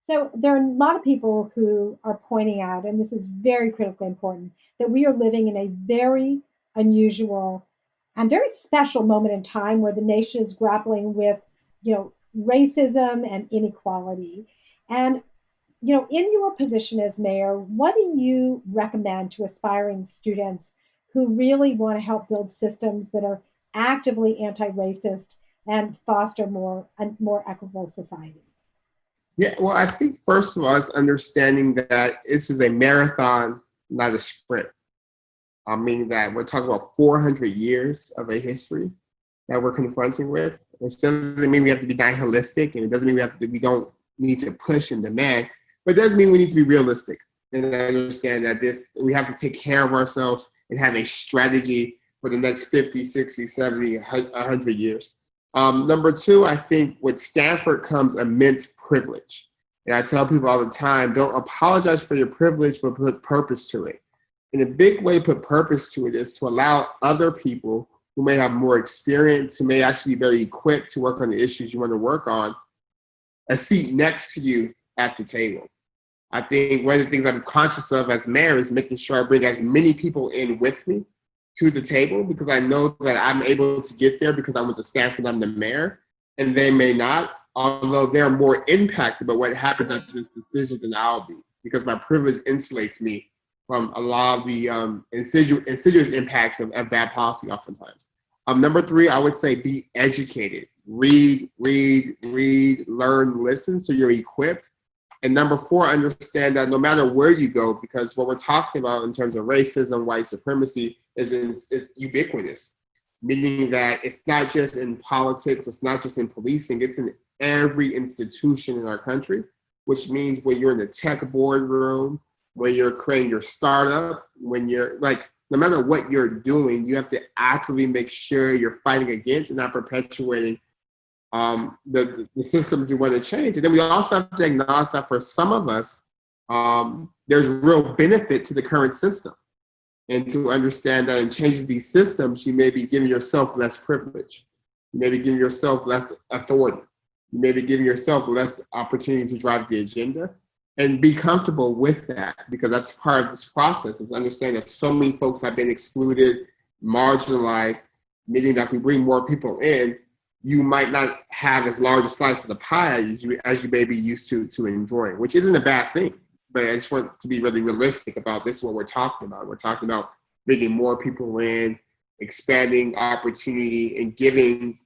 So there are a lot of people who are pointing out, and this is very critically important, that we are living in a very unusual and very special moment in time where the nation is grappling with, racism and inequality. And, in your position as mayor, what do you recommend to aspiring students who really want to help build systems that are actively anti-racist and foster a more equitable society? Yeah, well, I think first of all, it's understanding that this is a marathon, not a sprint. I mean that we're talking about 400 years of a history that we're confronting with. Which doesn't mean we have to be nihilistic, and it doesn't mean we don't need to push and demand, but it does mean we need to be realistic and understand that we have to take care of ourselves and have a strategy for the next 50, 60, 70, 100 years. Number two, I think with Stanford comes immense privilege. And I tell people all the time, don't apologize for your privilege, but put purpose to it. And a big way to put purpose to it is to allow other people who may have more experience, who may actually be very equipped to work on the issues you want to work on, a seat next to you at the table. I think one of the things I'm conscious of as mayor is making sure I bring as many people in with me to the table, because I know that I'm able to get there because I went to Stanford, I'm the mayor, and they may not, although they're more impacted by what happens after this decision than I'll be, because my privilege insulates me from a lot of the insidious impacts of bad policy oftentimes. Number three, I would say be educated. Read, learn, listen, so you're equipped. And number four, understand that no matter where you go, because what we're talking about in terms of racism, white supremacy, is ubiquitous, meaning that it's not just in politics, it's not just in policing, it's in every institution in our country, which means when you're in the tech boardroom, when you're creating your startup, when you're no matter what you're doing, you have to actively make sure you're fighting against and not perpetuating the systems you want to change. And then we also have to acknowledge that for some of us, there's real benefit to the current system. And to understand that in changing these systems, you may be giving yourself less privilege. You may be giving yourself less authority. You may be giving yourself less opportunity to drive the agenda. And be comfortable with that, because that's part of this process, is understanding that so many folks have been excluded, marginalized, meaning that if we bring more people in, you might not have as large a slice of the pie as you may be used to enjoying, which isn't a bad thing. But I just want to be really realistic about this is what we're talking about. We're talking about bringing more people in, expanding opportunity, and giving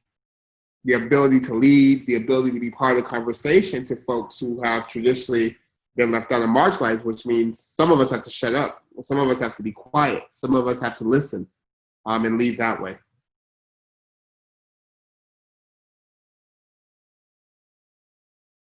the ability to lead, the ability to be part of the conversation to folks who have traditionally been left out and marginalized, which means some of us have to shut up. Some of us have to be quiet. Some of us have to listen and lead that way.